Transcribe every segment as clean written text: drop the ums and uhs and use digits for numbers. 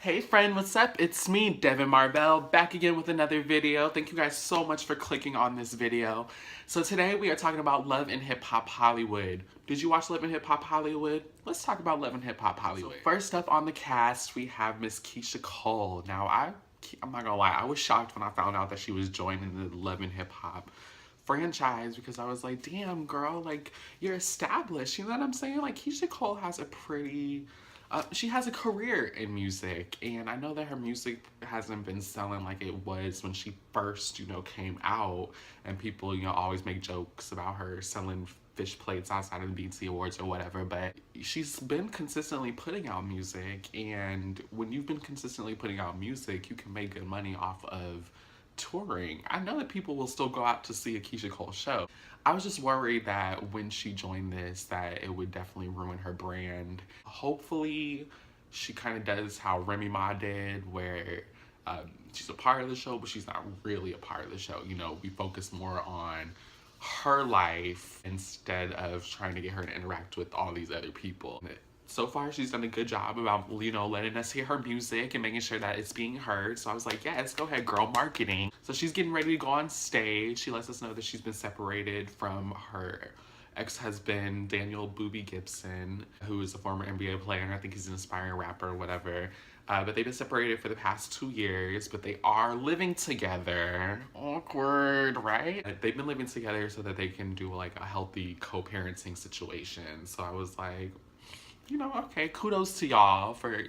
Hey friend, what's up? It's me, Devin Marvell, back again with another video. Thank you guys so much for clicking on this video. So today we are talking about Love and Hip Hop Hollywood. Did you watch Love and Hip Hop Hollywood? Let's talk about Love and Hip Hop Hollywood. So first up on the cast, we have Miss Keyshia Cole. Now I'm not gonna lie, I was shocked when I found out that she was joining the Love and Hip Hop franchise because I was like, damn girl, like you're established, you know what I'm saying? Like Keyshia Cole has a pretty she has a career in music, and I know that her music hasn't been selling like it was when she first, came out, and people, always make jokes about her selling fish plates outside of the BET Awards or whatever, but she's been consistently putting out music, and when you've been consistently putting out music, you can make good money off of touring. I know that people will still go out to see a Keyshia Cole show. I was just worried that when she joined this, that it would definitely ruin her brand. Hopefully, she kind of does how Remy Ma did, where she's a part of the show, but she's not really a part of the show. We focus more on her life instead of trying to get her to interact with all these other people. So far, she's done a good job about, letting us hear her music and making sure that it's being heard. So I was like, yes, go ahead, girl, marketing. So she's getting ready to go on stage. She lets us know that she's been separated from her ex-husband, Daniel Boobie Gibson, who is a former NBA player, and I think he's an aspiring rapper or whatever. But they've been separated for the past 2 years, but they are living together. Awkward, right? They've been living together so that they can do like a healthy co-parenting situation. So I was like, okay, kudos to y'all for,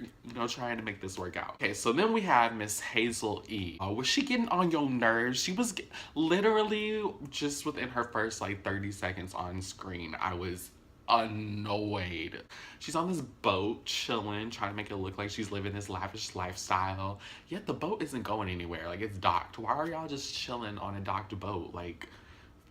trying to make this work out. Okay, so then we have Miss Hazel E. Was she getting on your nerves? She was literally just within her first like 30 seconds on screen, I was annoyed. She's on this boat chilling, trying to make it look like she's living this lavish lifestyle, yet the boat isn't going anywhere. Like, it's docked. Why are y'all just chilling on a docked boat? Like,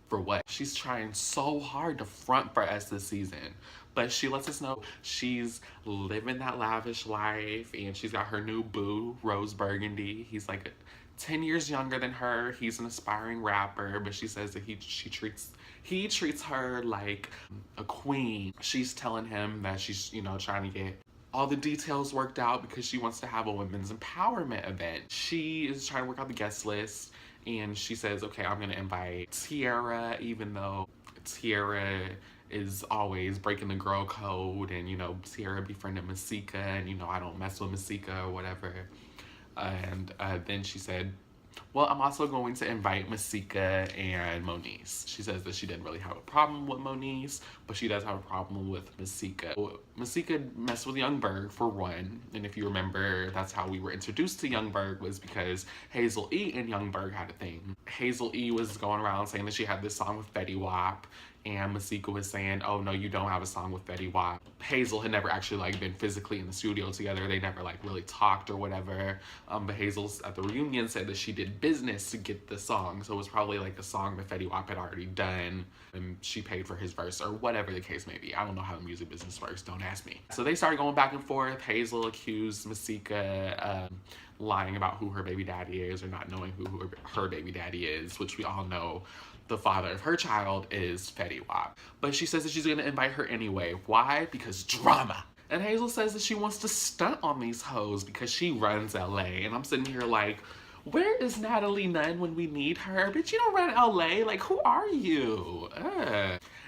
for what? She's trying so hard to front for us this season, but she lets us know she's living that lavish life, and she's got her new boo, Rose Burgundy. He's like 10 years younger than her. He's an aspiring rapper, but she says that he treats her like a queen. She's telling him that she's, trying to get all the details worked out because she wants to have a women's empowerment event. She is trying to work out the guest list, and she says, okay, I'm gonna invite Tierra, even though Tierra is always breaking the girl code, and Tierra befriended Masika, and I don't mess with Masika or whatever. And then she said, well, I'm also going to invite Masika and Moniece. She says that she didn't really have a problem with Moniece, but she does have a problem with Masika. Masika messed with Young Berg for one, and if you remember, that's how we were introduced to Young Berg, was because Hazel E and Young Berg had a thing. Hazel E was going around saying that she had this song with Fetty Wap, and Masika was saying, oh no, you don't have a song with Fetty Wap. Hazel had never actually like been physically in the studio together. They never like really talked or whatever. But Hazel at the reunion said that she did business to get the song. So it was probably like a song that Fetty Wap had already done, and she paid for his verse or whatever the case may be. I don't know how the music business works, don't ask me. So they started going back and forth. Hazel accused Masika lying about who her baby daddy is, or not knowing who her baby daddy is, which we all know the father of her child is Fetty Wap. But she says that she's gonna invite her anyway. Why? Because drama. And Hazel says that she wants to stunt on these hoes because she runs LA. And I'm sitting here like, where is Natalie Nunn when we need her? Bitch, you don't run LA. Like, who are you?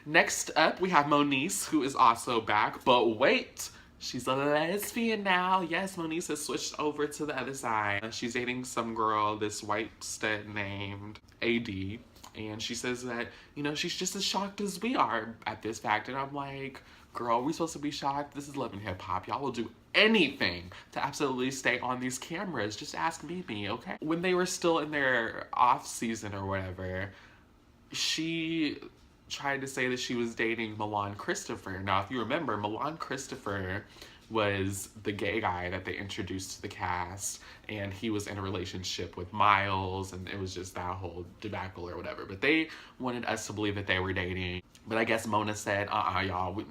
Next up, we have Moniece, who is also back. But wait, she's a lesbian now. Yes, Moniece has switched over to the other side. She's dating some girl, this white stud named AD. And she says that, she's just as shocked as we are at this fact. And I'm like, girl, we supposed to be shocked? This is Love and Hip Hop. Y'all will do anything to absolutely stay on these cameras. Just ask Mimi, okay? When they were still in their off season or whatever, she tried to say that she was dating Milan Christopher. Now, if you remember, Milan Christopher was the gay guy that they introduced to the cast, and he was in a relationship with Miles, and it was just that whole debacle or whatever. But they wanted us to believe that they were dating. But I guess Mona said, y'all,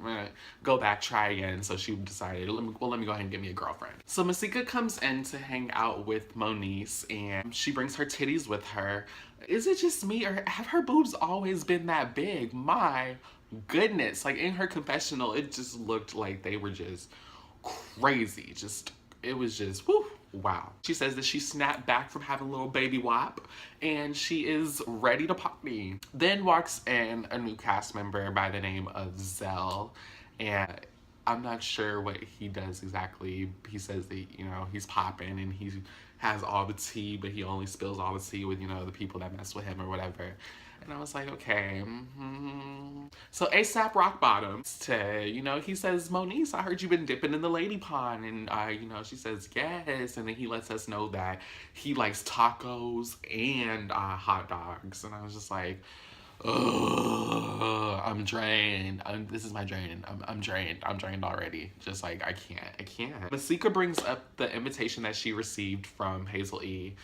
go back, try again. So she decided, let me go ahead and get me a girlfriend. So Masika comes in to hang out with Moniece, and she brings her titties with her. Is it just me, or have her boobs always been that big? My goodness. Like, in her confessional, it just looked like they were just crazy. It was just, whew. Wow. She says that she snapped back from having a little baby WAP and she is ready to party. Then walks in a new cast member by the name of Zell, and I'm not sure what he does exactly. He says that, you know, he's popping and he has all the tea, but he only spills all the tea with, you know, the people that mess with him or whatever. And I was like, okay. So ASAP Rock Bottom, to, you know, he says, Moniece, I heard you've been dipping in the lady pond. And, you know, she says, yes. And then he lets us know that he likes tacos and hot dogs. And I was just like, ugh, I'm drained. This is my drain. I'm drained. I'm drained already. Just like, I can't. Masika brings up the invitation that she received from Hazel E.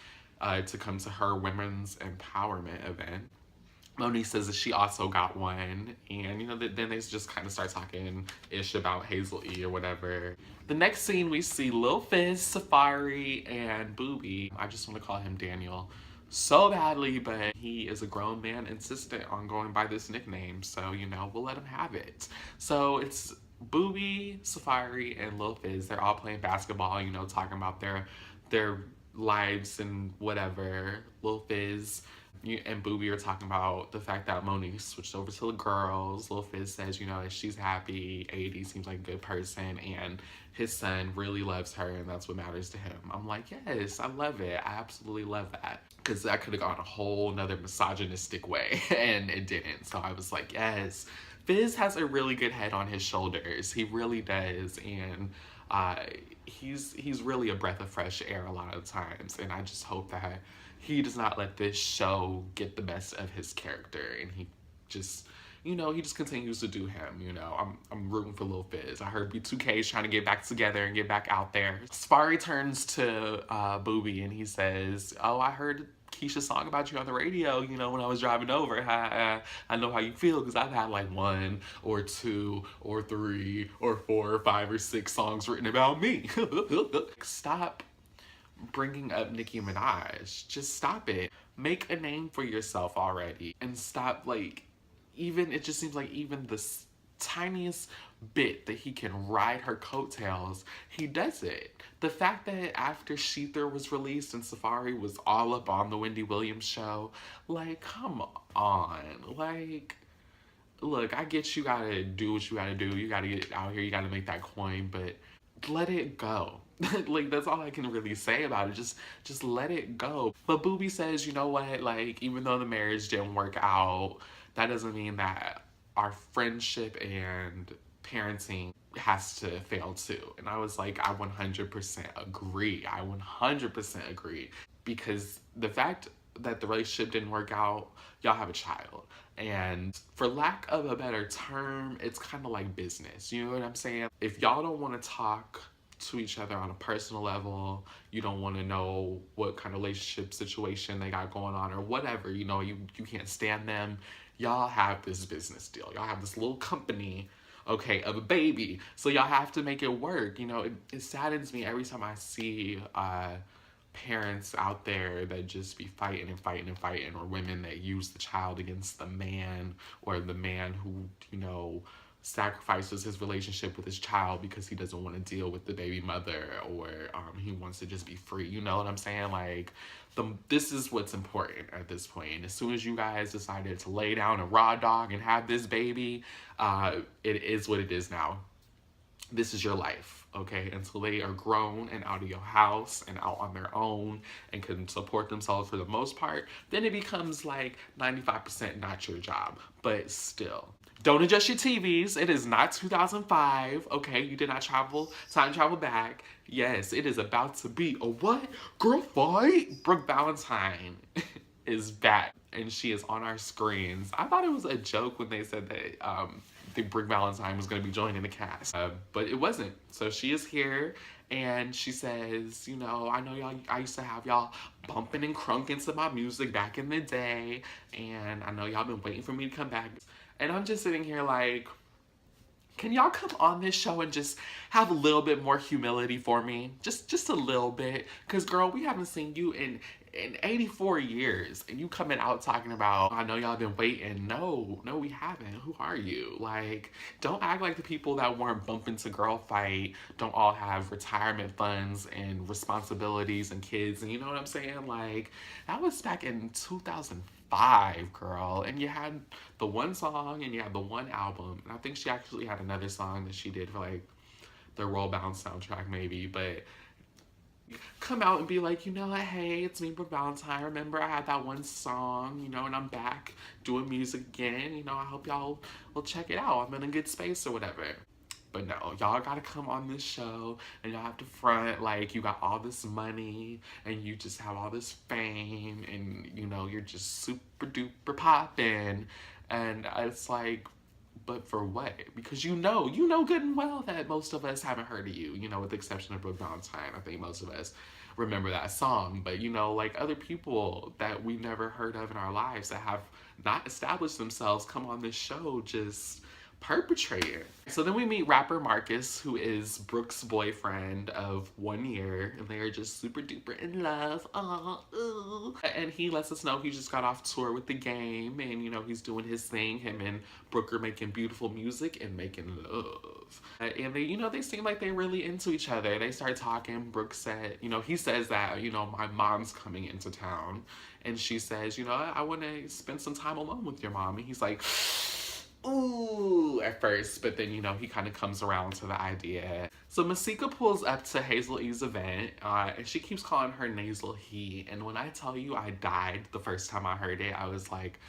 To come to her women's empowerment event. Monique says that she also got one, and you know, then they just kind of start talking ish about Hazel E or whatever. The next scene we see Lil Fizz, Safaree, and Booby. I just want to call him Daniel so badly, but he is a grown man insistent on going by this nickname, so you know, we'll let him have it. So it's Booby, Safaree, and Lil Fizz. They're all playing basketball, you know, talking about their lives and whatever. Lil Fizz and Booby are talking about the fact that Monique switched over to the girls. Lil Fizz says, you know, that she's happy. AD seems like a good person, and his son really loves her, and that's what matters to him. I'm like, yes, I love it. I absolutely love that. Because that could have gone a whole nother misogynistic way, and it didn't. So I was like, yes. Fizz has a really good head on his shoulders. He really does, and he's really a breath of fresh air a lot of times, and I just hope that he does not let this show get the best of his character, and he just, you know, he just continues to do him, you know. I'm rooting for Lil Fizz. I heard B2K is trying to get back together and get back out there. Safaree turns to Booby and he says, oh, I heard Keisha's song about you on the radio, you know, when I was driving over. I know how you feel because I've had like 1 or 2 or 3 or 4 or 5 or 6 songs written about me. Stop bringing up Nicki Minaj. Just stop it. Make a name for yourself already and stop, like, even, it just seems like even the tiniest bit that he can ride her coattails, he does it. The fact that after Sheether was released and Safaree was all up on the Wendy Williams show, like, come on. Like, look, I get you gotta do what you gotta do. You gotta get out here, you gotta make that coin, but let it go. Like, that's all I can really say about it. Just let it go. But Booby says, you know what, like, even though the marriage didn't work out, that doesn't mean that our friendship and parenting has to fail too. And I was like, I 100% agree. I 100% agree. Because the fact that the relationship didn't work out, y'all have a child. And for lack of a better term, it's kind of like business. You know what I'm saying? If y'all don't want to talk to each other on a personal level, you don't want to know what kind of relationship situation they got going on or whatever, you know, you can't stand them, y'all have this business deal, y'all have this little company, okay, of a baby, so y'all have to make it work. You know, it saddens me every time I see parents out there that just be fighting and fighting and fighting, or women that use the child against the man, or the man who, you know, sacrifices his relationship with his child because he doesn't want to deal with the baby mother, or he wants to just be free. You know what I'm saying? Like, this is what's important at this point. As soon as you guys decided to lay down a raw dog and have this baby, it is what it is now. This is your life, okay? Until they are grown and out of your house and out on their own and can support themselves for the most part, then it becomes like 95% not your job, but still. Don't adjust your TVs. It is not 2005, okay? You did not time travel back. Yes, it is about to be a what? Girl fight? Brooke Valentine is back, and she is on our screens. I thought it was a joke when they said that the Brooke Valentine was going to be joining the cast, but it wasn't. So she is here, and she says, you know, I know y'all, I used to have y'all bumping and crunking to my music back in the day, and I know y'all been waiting for me to come back. And I'm just sitting here like, can y'all come on this show and just have a little bit more humility for me? Just a little bit. Because, girl, we haven't seen you in 84 years, and you coming out talking about, I know y'all been waiting. No, we haven't. Who are you? Like, don't act like the people that weren't bumping to Girl Fight don't all have retirement funds and responsibilities and kids, and you know what I'm saying? Like, that was back in 2005, girl, and you had the one song and you had the one album, and I think she actually had another song that she did for like the Roll Bound soundtrack maybe, but come out and be like, you know what, hey, it's me, Brooke Valentine. Remember, I had that one song, you know, and I'm back doing music again. You know, I hope y'all will check it out. I'm in a good space or whatever. But no, y'all gotta come on this show and y'all have to front like you got all this money and you just have all this fame and, you know, you're just super duper poppin'. And it's like, but for what? Because you know good and well that most of us haven't heard of you, you know, with the exception of Brooke Valentine. I think most of us remember that song. But, you know, like other people that we never heard of in our lives that have not established themselves come on this show just perpetrating. So then we meet rapper Marcus, who is Brooke's boyfriend of 1 year, and they are just super duper in love. And he lets us know he just got off tour with The Game, and you know, he's doing his thing. Him and Brooke are making beautiful music and making love. And they, you know, they seem like they're really into each other. They start talking. Brooke said, you know, he says that, you know, my mom's coming into town, and she says, you know, I want to spend some time alone with your mom. And he's like, ooh, at first, but then, you know, he kind of comes around to the idea. So Masika pulls up to Hazel E's event, and she keeps calling her nasal he. And when I tell you I died the first time I heard it, I was like,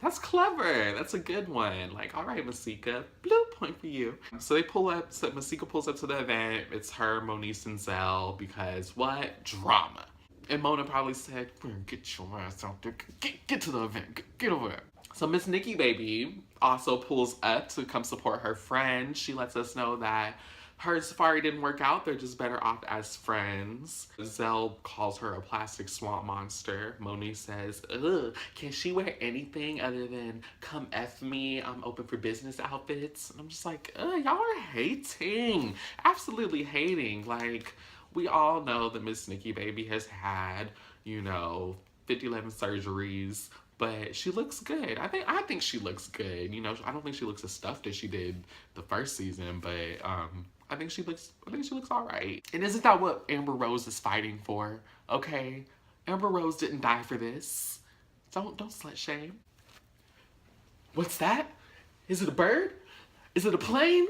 that's clever. That's a good one. Like, all right, Masika, bloop, point for you. So they pull up, so Masika pulls up to the event. It's her, Moniece, and Zell, because what? Drama. And Mona probably said, get your ass out there. Get to the event. Get over there. So Miss Nikki Baby also pulls up to come support her friend. She lets us know that her safari didn't work out. They're just better off as friends. Zell calls her a plastic swamp monster. Moni says, ugh, can she wear anything other than come F me? I'm open for business outfits. And I'm just like, ugh, y'all are hating. Absolutely hating. Like, we all know that Miss Nikki Baby has had, you know, 50-11 surgeries, but she looks good. I think she looks good. You know, I don't think she looks as stuffed as she did the first season, but I think she looks all right. And isn't that what Amber Rose is fighting for? Okay, Amber Rose didn't die for this. Don't slut shame. What's that? Is it a bird? Is it a plane?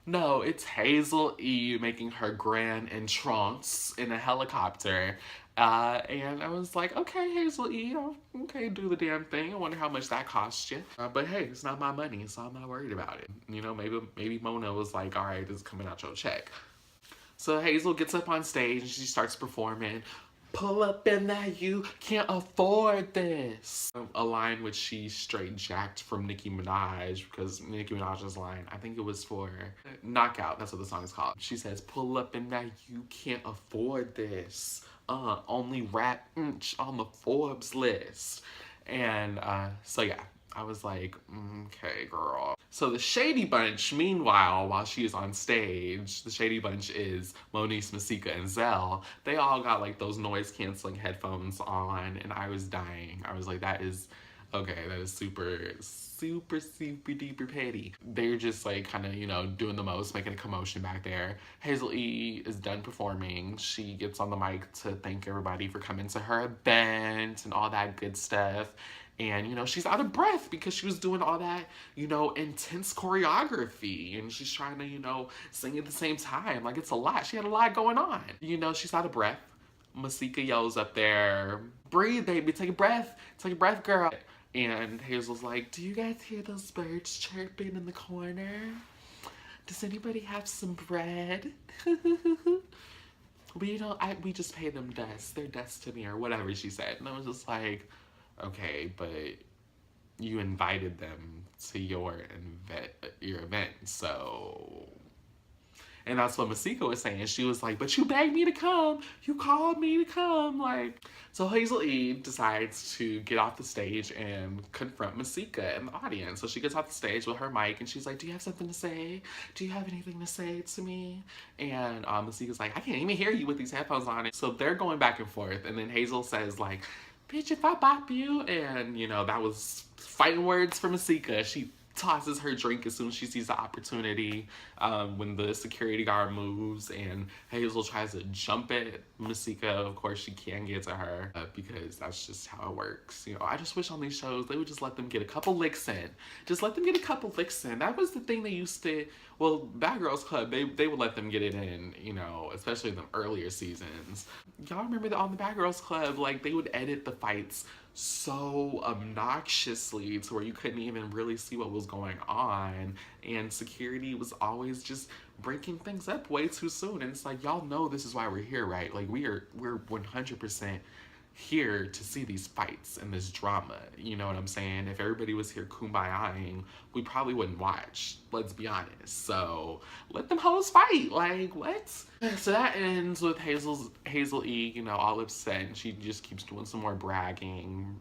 No, it's Hazel E making her grand entrance in a helicopter. And I was like, okay, Hazel E, okay, do the damn thing. I wonder how much that cost you. But hey, it's not my money, so I'm not worried about it. You know, maybe Mona was like, all right, this is coming out your check. So Hazel gets up on stage and she starts performing. Pull up in that you can't afford this. A line which she straight jacked from Nicki Minaj, because Nicki Minaj's line, I think it was for Knockout, that's what the song is called. She says, pull up in that you can't afford this. Only rap on the Forbes list. And so yeah, I was like, okay, girl. So the Shady Bunch, meanwhile, while she is on stage, the Shady Bunch is Moniece, Masika, and Zell. They all got like those noise-canceling headphones on, and I was dying. I was like, that is super duper petty. They're just like kind of, you know, doing the most, making a commotion back there. Hazel E is done performing. She gets on the mic to thank everybody for coming to her event and all that good stuff. And, you know, she's out of breath because she was doing all that, you know, intense choreography. And she's trying to, you know, sing at the same time. Like, it's a lot. She had a lot going on. You know, she's out of breath. Masika yells up there, breathe, baby, take a breath. Take a breath, girl. And Hazel's like, do you guys hear those birds chirping in the corner? Does anybody have some bread? We just pay them dust. They're dust to me, or whatever she said. And I was just like, okay, but you invited them to your event, so And that's what Masika was saying. She was like, but you begged me to come. You called me to come. Like, so Hazel E decides to get off the stage and confront Masika in the audience. So she gets off the stage with her mic and she's like, do you have something to say? Do you have anything to say to me? And Masika's like, I can't even hear you with these headphones on. So they're going back and forth. And then Hazel says like, bitch, if I bop you. And, you know, that was fighting words for Masika. She tosses her drink as soon as she sees the opportunity when the security guard moves and Hazel tries to jump at Masika. Of course, she can't get to her because that's just how it works. You know, I just wish on these shows they would just let them get a couple licks in. Just let them get a couple licks in. That was the thing they used to, well, Bad Girls Club, they would let them get it in, you know, especially in the earlier seasons. Y'all remember that on the Bad Girls Club, like, they would edit the fights so obnoxiously to where you couldn't even really see what was going on, and security was always just breaking things up way too soon. And it's like, y'all know this is why we're here, right? Like, we're 100% here to see these fights and this drama. You know what I'm saying? If everybody was here kumbayaing, we probably wouldn't watch, let's be honest. So let them hoes fight. Like, what? So that ends with Hazel E, you know, all upset, and she just keeps doing some more bragging.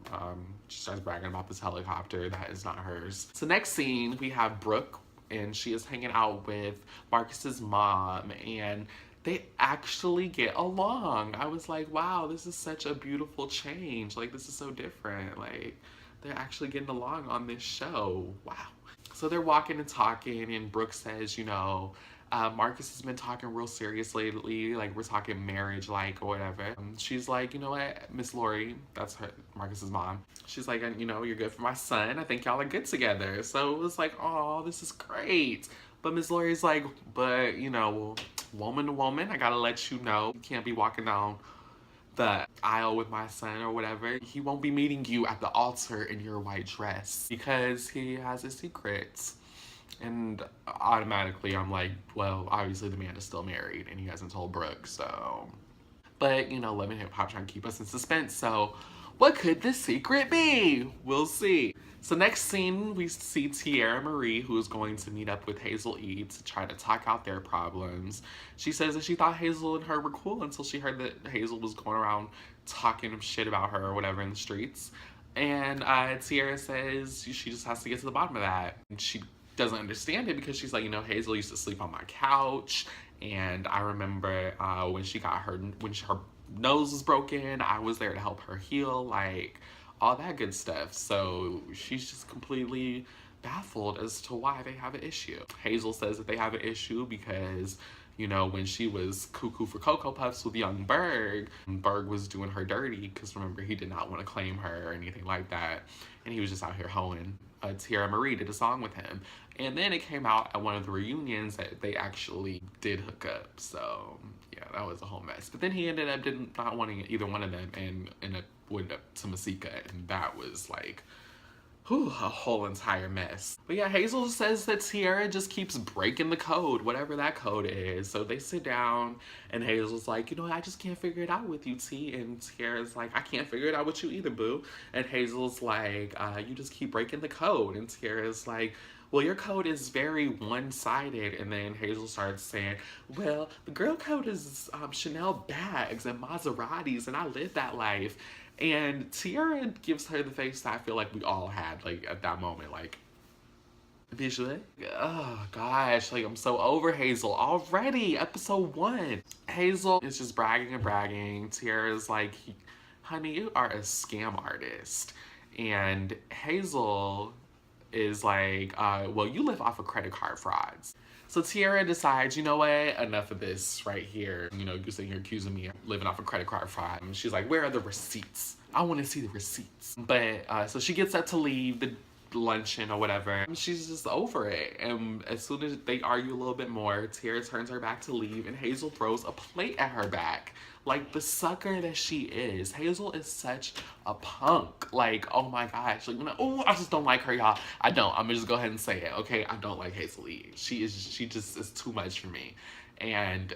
She starts bragging about this helicopter that is not hers. So next scene, we have Brooke, and she is hanging out with Marcus's mom, and they actually get along. I was like, wow, this is such a beautiful change. Like, this is so different. Like, they're actually getting along on this show. Wow. So they're walking and talking, and Brooke says, you know, Marcus has been talking real serious lately, like we're talking marriage, like, or whatever. She's like, you know what, Miss Lori, that's her, Marcus's mom. She's like, you know, you're good for my son. I think y'all are good together. So it was like, oh, this is great. But Miss Lori's like, but, you know, woman to woman, I gotta let you know, you can't be walking down the aisle with my son or whatever. He won't be meeting you at the altar in your white dress because he has his secrets. And automatically I'm like, well, obviously the man is still married and he hasn't told Brooke, so. But, you know, Love and Hip Hop trying to keep us in suspense, so what could the secret be? We'll see. So next scene, we see Tiara Marie, who is going to meet up with Hazel E to try to talk out their problems. She says that she thought Hazel and her were cool until she heard that Hazel was going around talking shit about her or whatever in the streets. And Tiara says she just has to get to the bottom of that. And she doesn't understand it because she's like, you know, Hazel used to sleep on my couch, and I remember when her nose was broken, I was there to help her heal, like, all that good stuff. So she's just completely baffled as to why they have an issue. Hazel says that they have an issue because, you know, when she was cuckoo for Cocoa Puffs with young Berg, Berg was doing her dirty because, remember, he did not want to claim her or anything like that, and he was just out here hoeing. Tiara Marie did a song with him, and then it came out at one of the reunions that they actually did hook up. So yeah, that was a whole mess. But then he ended up not wanting either one of them, and ended up went up to Masika, and that was like, whew, a whole entire mess. But yeah, Hazel says that Tiara just keeps breaking the code, whatever that code is. So they sit down, and Hazel's like, you know, I just can't figure it out with you, T. And Tiara's like, I can't figure it out with you either, boo. And Hazel's like, you just keep breaking the code. And Tiara's like, well, your code is very one-sided. And then Hazel starts saying, well, the girl code is Chanel bags and Maseratis, and I live that life. And Tiara gives her the face that I feel like we all had, like, at that moment, like, visually. Oh, gosh, like, I'm so over Hazel already, episode 1. Hazel is just bragging and bragging. Tiara's like, honey, you are a scam artist. And Hazel is like, well, you live off of credit card frauds. So Tiara decides, you know what, enough of this right here. You know, you're saying you're accusing me of living off a credit card fraud. And she's like, where are the receipts? I want to see the receipts. But, so she gets up to leave the luncheon or whatever. And she's just over it. And as soon as they argue a little bit more, Tiara turns her back to leave, and Hazel throws a plate at her back. Like the sucker that she is. Hazel is such a punk. Like, oh my gosh. Like, oh, I just don't like her, y'all. I don't. I'm gonna just go ahead and say it, okay? I don't like Hazel E. She just is too much for me. And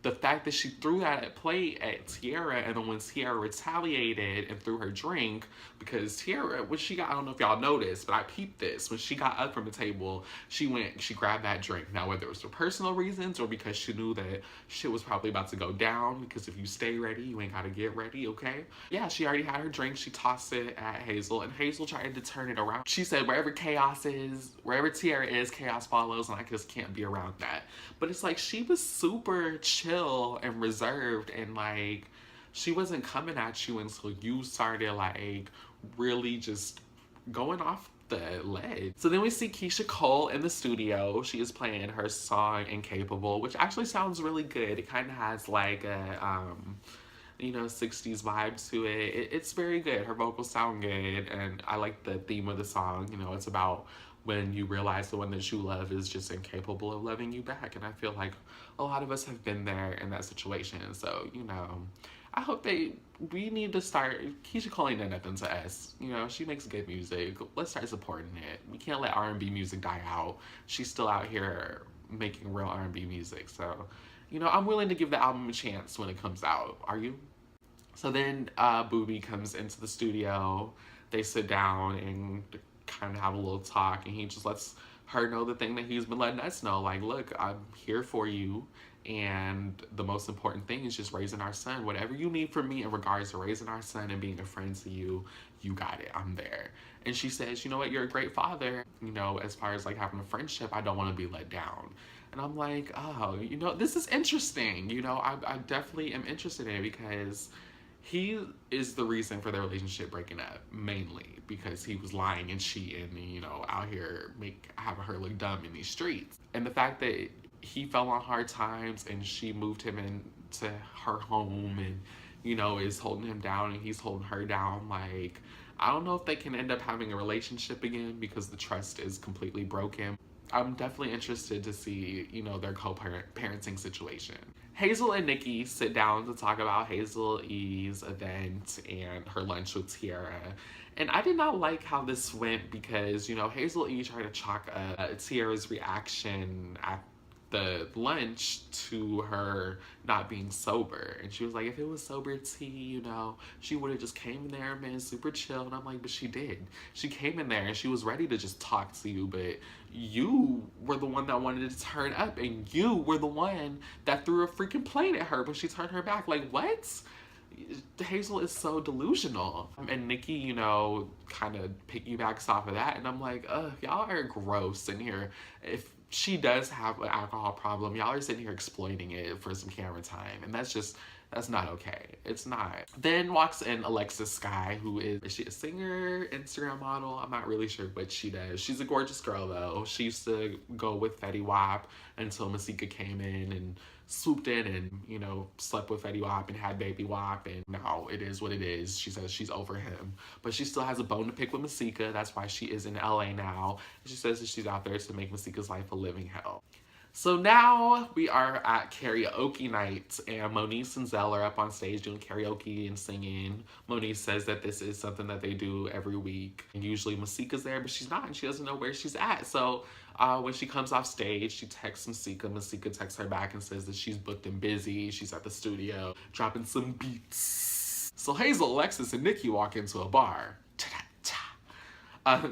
the fact that she threw that plate at Tiara, and then when Tiara retaliated and threw her drink, because Tiara, when she got, I don't know if y'all noticed, but I peeped this, when she got up from the table, she grabbed that drink. Now, whether it was for personal reasons or because she knew that shit was probably about to go down, because if you stay ready, you ain't gotta get ready, okay? Yeah, she already had her drink, she tossed it at Hazel, and Hazel tried to turn it around. She said, wherever chaos is, wherever Tiara is, chaos follows, and I just can't be around that. But it's like, she was super chill and reserved, and like, she wasn't coming at you until you started like really just going off the ledge. So then we see Keyshia Cole in the studio. She is playing her song Incapable, which actually sounds really good. It kind of has like a you know, 60s vibe to it. It's very good. Her vocals sound good, and I like the theme of the song. You know, it's about when you realize the one that you love is just incapable of loving you back, and I feel like a lot of us have been there in that situation. So, you know, I hope we need to start, Keyshia Cole ain't done nothing to us. You know, she makes good music. Let's start supporting it. We can't let R&B music die out. She's still out here making real R&B music. So, you know, I'm willing to give the album a chance when it comes out. Are you? So then Booby comes into the studio. They sit down and kind of have a little talk, and he just lets her know the thing that he's been letting us know. Like, look, I'm here for you, and the most important thing is just raising our son. Whatever you need from me in regards to raising our son and being a friend to you, you got it. I'm there. And she says, you know what, you're a great father. You know, as far as like having a friendship, I don't want to be let down. And I'm like, oh, you know, this is interesting. You know, I definitely am interested in it, because he is the reason for their relationship breaking up, mainly because he was lying and cheating and, you know, out here having her look dumb in these streets. And the fact that he fell on hard times and she moved him into her home and, you know, is holding him down and he's holding her down, like, I don't know if they can end up having a relationship again because the trust is completely broken. I'm definitely interested to see, you know, their co-parenting situation. Hazel and Nikki sit down to talk about Hazel E's event and her lunch with Tiara. And I did not like how this went because, you know, Hazel E tried to chalk up Tiara's reaction at the lunch to her not being sober. And she was like, if it was sober tea, you know, she would have just came in there and been super chill. And I'm like, but she did. She came in there and she was ready to just talk to you, but you were the one that wanted to turn up, and you were the one that threw a freaking plate at her, but she turned her back. Like, what? Hazel is so delusional. And Nikki, you know, kind of piggybacks off of that. And I'm like, ugh, y'all are gross in here. If she does have an alcohol problem, y'all are sitting here exploiting it for some camera time. And that's not okay. It's not. Then walks in Alexis Sky, who is she a singer, Instagram model? I'm not really sure what she does. She's a gorgeous girl though. She used to go with Fetty Wap until Masika came in and swooped in and, you know, slept with Fetty Wap and had baby Wap, and now it is what it is. She says she's over him, but she still has a bone to pick with Masika. That's why she is in LA now. She says that she's out there to make Masika's life a living hell. So now we are at karaoke night, and Moniece and Zell are up on stage doing karaoke and singing. Moniece says that this is something that they do every week. And usually Masika's there, but she's not, and she doesn't know where she's at. So when she comes off stage, she texts Masika. Masika texts her back and says that she's booked and busy. She's at the studio dropping some beats. So Hazel, Alexis, and Nikki walk into a bar.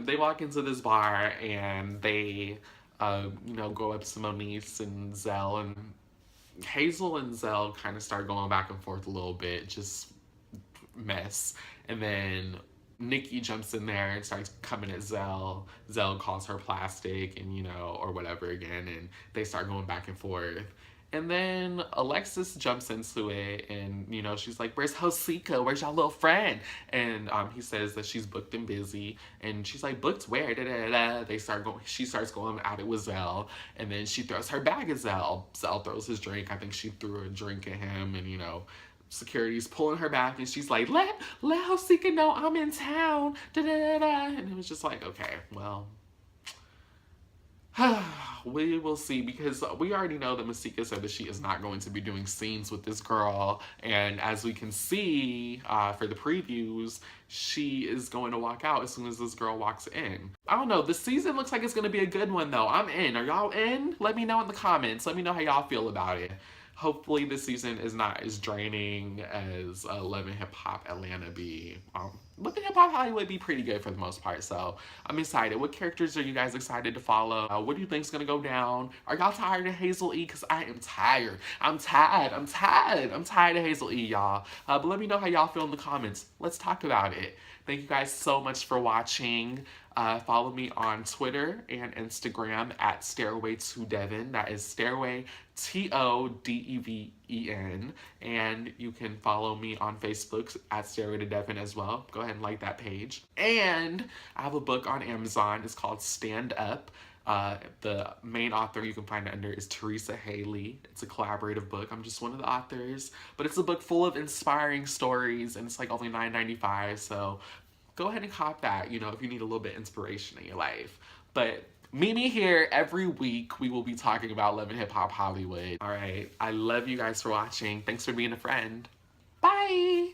They walk into this bar and they you know, go up to Moniece and Zell, and Hazel and Zell kind of start going back and forth a little bit, just mess. And then Nikki jumps in there and starts coming at Zell. Zell calls her plastic and, you know, or whatever again, and they start going back and forth. And then Alexis jumps into it and, you know, she's like, where's Hosika? Where's y'all little friend? And he says that she's booked and busy. And she's like, booked where? Da, da, da, da. She starts going at it with Zell. And then she throws her bag at Zell. Zell throws his drink. I think she threw a drink at him. And, you know, security's pulling her back. And she's like, let Hosika know I'm in town. Da, da, da, da. And it was just like, okay, well, we will see, because we already know that Masika said that she is not going to be doing scenes with this girl, and as we can see for the previews, she is going to walk out as soon as this girl walks in. I don't know, this season looks like it's going to be a good one though. I'm in. Are y'all in? Let me know in the comments. Let me know how y'all feel about it. Hopefully this season is not as draining as Love and Hip Hop Atlanta be. Love and Hip Hop Hollywood be pretty good for the most part, so I'm excited. What characters are you guys excited to follow? What do you think's gonna go down? Are y'all tired of Hazel E? Because I am tired. I'm tired of Hazel E, y'all. But let me know how y'all feel in the comments. Let's talk about it. Thank you guys so much for watching. Follow me on Twitter and Instagram at Stairway to Devin. That is Stairway TODEVEN. And you can follow me on Facebook at Stairway to Devin as well. Go ahead and like that page. And I have a book on Amazon. It's called Stand Up. The main author you can find it under is Teresa Haley. It's a collaborative book. I'm just one of the authors, but it's a book full of inspiring stories, and it's like only $9.95. So go ahead and cop that, you know, if you need a little bit of inspiration in your life. But meet me here every week. We will be talking about Love and Hip Hop Hollywood. All right. I love you guys for watching. Thanks for being a friend. Bye.